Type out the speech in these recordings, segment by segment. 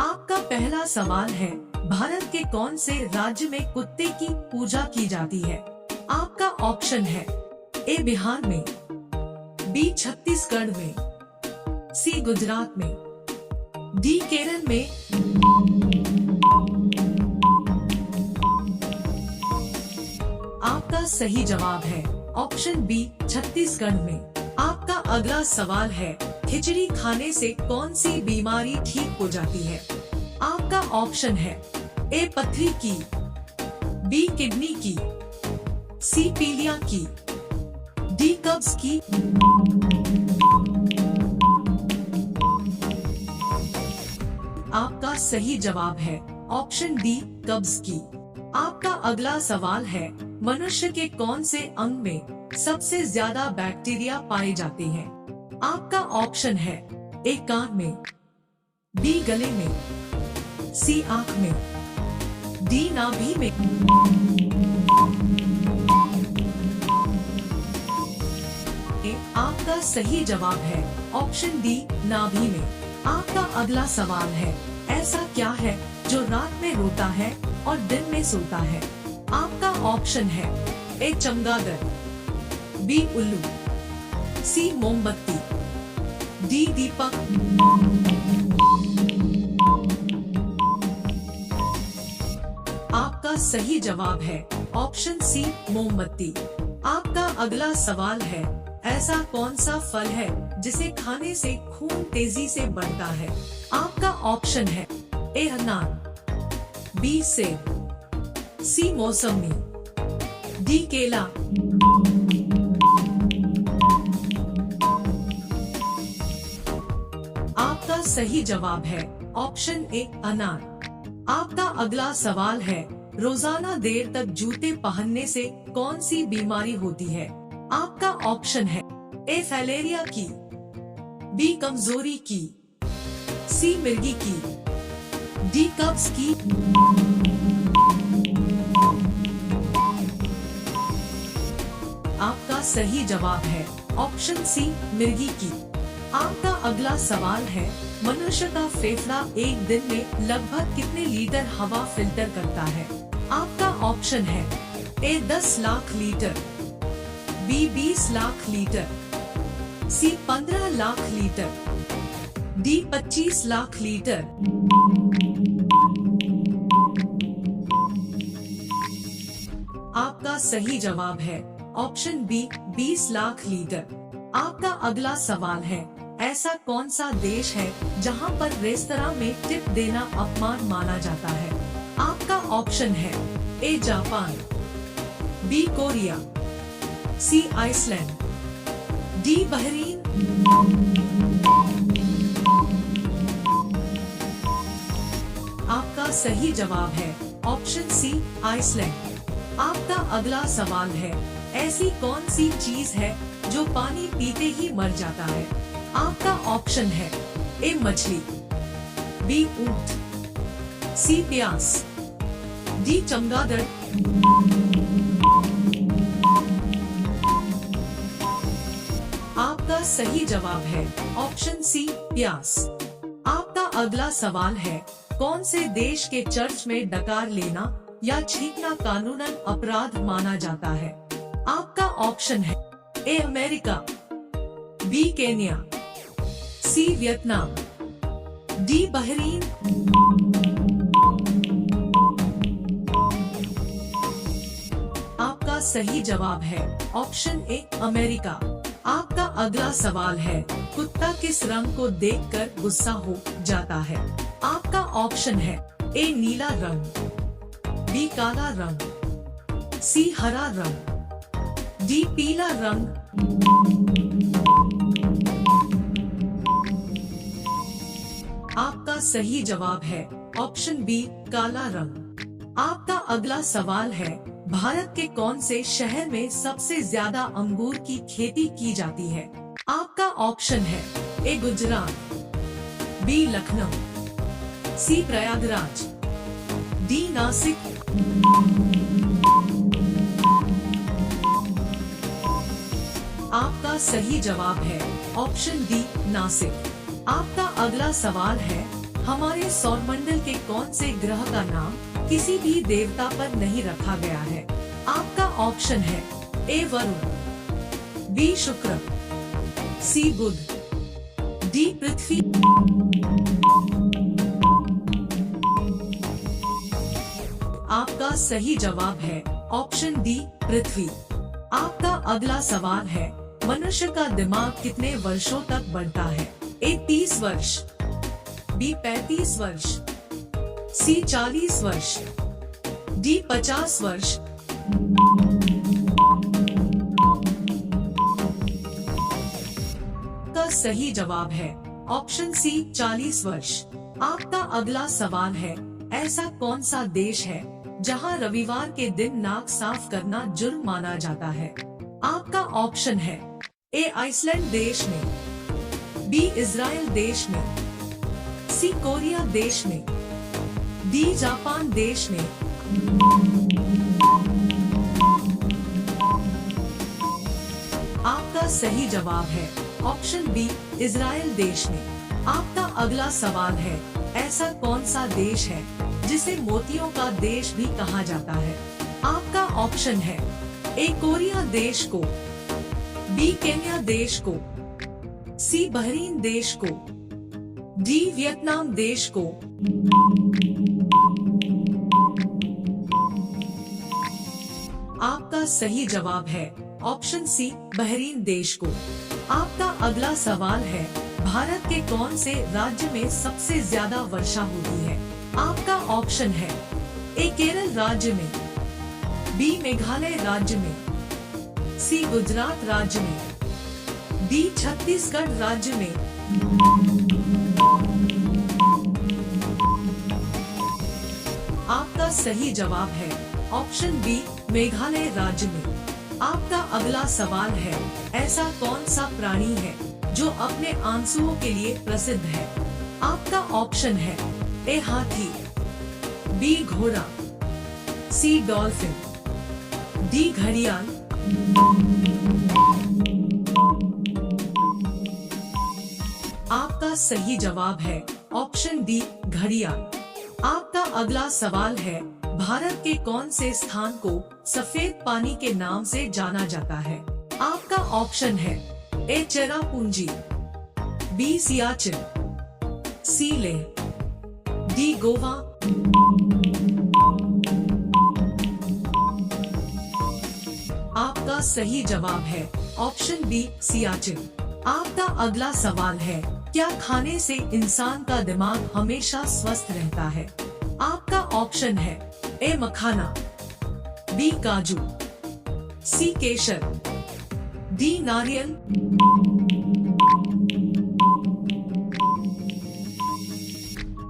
आपका पहला सवाल है, भारत के कौन से राज्य में कुत्ते की पूजा की जाती है? आपका ऑप्शन है ए बिहार में, बी छत्तीसगढ़ में, सी गुजरात में, डी केरल में। आपका सही जवाब है ऑप्शन बी छत्तीसगढ़ में। आपका अगला सवाल है, खिचड़ी खाने से कौन सी बीमारी ठीक हो जाती है? आपका ऑप्शन है ए पथरी की, बी किडनी की, सी पीलिया की, डी कब्ज की। आपका सही जवाब है ऑप्शन डी कब्ज की। आपका अगला सवाल है, मनुष्य के कौन से अंग में सबसे ज्यादा बैक्टीरिया पाए जाते हैं? आपका ऑप्शन है ए कान में, बी गले में, सी आंख में, डी नाभि में। आपका सही जवाब है ऑप्शन डी नाभि में। आपका अगला सवाल है, ऐसा क्या है जो रात में रोता है और दिन में सोता है? आपका ऑप्शन है ए चमगादड़, बी उल्लू, सी मोमबत्ती, डी दीपक। आपका सही जवाब है ऑप्शन सी मोमबत्ती। आपका अगला सवाल है, ऐसा कौन सा फल है जिसे खाने से खून तेजी से बढ़ता है? आपका ऑप्शन है ए अनार, बी सेब, सी मौसमी, डी केला। आपका सही जवाब है ऑप्शन ए अनार। आपका अगला सवाल है, रोजाना देर तक जूते पहनने से कौन सी बीमारी होती है? आपका ऑप्शन है ए फैलेरिया की, बी कमजोरी की, सी मिर्गी की, डी कब्ज की। आपका सही जवाब है ऑप्शन सी मिर्गी की। आपका अगला सवाल है, मनुष्य का फेफड़ा एक दिन में लगभग कितने लीटर हवा फिल्टर करता है? आपका ऑप्शन है A 10 lakh litre, B 20 lakh litre, C 15 lakh litre, D 25 lakh litre. आपका सही जवाब है ऑप्शन बी 20 लाख लीटर। आपका अगला सवाल है, ऐसा कौन सा देश है जहां पर रेस्तरां में टिप देना अपमान माना जाता है? आपका ऑप्शन है a Japan, b Korea, c Iceland, d Bahrain. आपका सही जवाब है ऑप्शन सी आइसलैंड। आपका अगला सवाल है, ऐसी कौन सी चीज है जो पानी पीते ही मर जाता है? आपका ऑप्शन है ए मछली, बी ऊंट, सी प्यास, डी चमगादड़। आपका सही जवाब है ऑप्शन सी प्यास। आपका अगला सवाल है, कौन से देश के चर्च में डकार लेना या छींकना कानूनन अपराध माना जाता है? आपका ऑप्शन है a America, b Kenya, c Vietnam, d Bahrain. आपका सही जवाब है ऑप्शन ए अमेरिका। आपका अगला सवाल है, कुत्ता किस रंग को देखकर गुस्सा हो जाता है? आपका ऑप्शन है ए नीला रंग, बी काला रंग, सी हरा रंग, डी पीला रंग। आपका सही जवाब है ऑप्शन बी काला रंग। आपका अगला सवाल है, भारत के कौन से शहर में सबसे ज्यादा अंगूर की खेती की जाती है? आपका ऑप्शन है ए गुजरात, बी लखनऊ, सी प्रयागराज, डी नासिक। आपका सही जवाब है ऑप्शन डी नासिक। आपका अगला सवाल है, हमारे सौरमंडल के कौन से ग्रह का नाम किसी भी देवता पर नहीं रखा गया है? आपका ऑप्शन है ए वरुण, बी शुक्र, सी बुध, डी पृथ्वी। आपका सही जवाब है ऑप्शन डी पृथ्वी। आपका अगला सवाल है, मनुष्य का दिमाग कितने वर्षों तक बढ़ता है? ए 30 वर्ष, बी 35 वर्ष, सी 40 वर्ष, डी 50 वर्ष। का सही जवाब है ऑप्शन सी 40 वर्ष। आपका अगला सवाल है, ऐसा कौन सा देश है जहां रविवार के दिन नाक साफ करना जुर्म माना जाता है? आपका ऑप्शन है ए आइसलैंड देश में, बी इजराइल देश में, सी कोरिया देश में, डी जापान देश में। आपका सही जवाब है ऑप्शन बी इजराइल देश में। आपका अगला सवाल है, ऐसा कौन सा देश है जिसे मोतियों का देश भी कहा जाता है? आपका ऑप्शन है ए कोरिया देश को, बी केन्या देश को, सी बहरीन देश को, डी वियतनाम देश को। आपका सही जवाब है ऑप्शन सी बहरीन देश को। आपका अगला सवाल है, भारत के कौन से राज्य में सबसे ज्यादा वर्षा होती है? आपका ऑप्शन है ए केरल राज्य में, बी मेघालय राज्य में, सी गुजरात राज्य में, डी छत्तीसगढ़ राज्य में। आपका सही जवाब है ऑप्शन बी मेघालय राज्य में। आपका अगला सवाल है, ऐसा कौन सा प्राणी है जो अपने आंसुओं के लिए प्रसिद्ध है? आपका ऑप्शन है ए हाथी, बी घोड़ा, सी डॉल्फिन, डी घड़ियाल। आपका सही जवाब है ऑप्शन डी घड़ियाल। आपका अगला सवाल है, भारत के कौन से स्थान को सफेद पानी के नाम से जाना जाता है? आपका ऑप्शन है ए चेरापूंजी, बी सियाचिन, सी लेह, डी गोवा। आपका सही जवाब है ऑप्शन बी सियाचिन। आपका अगला सवाल है, क्या खाने से इंसान का दिमाग हमेशा स्वस्थ रहता है? आपका ऑप्शन है ए मखाना, बी काजू, सी केसर, डी नारियल।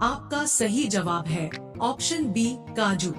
आपका सही जवाब है ऑप्शन बी काजू।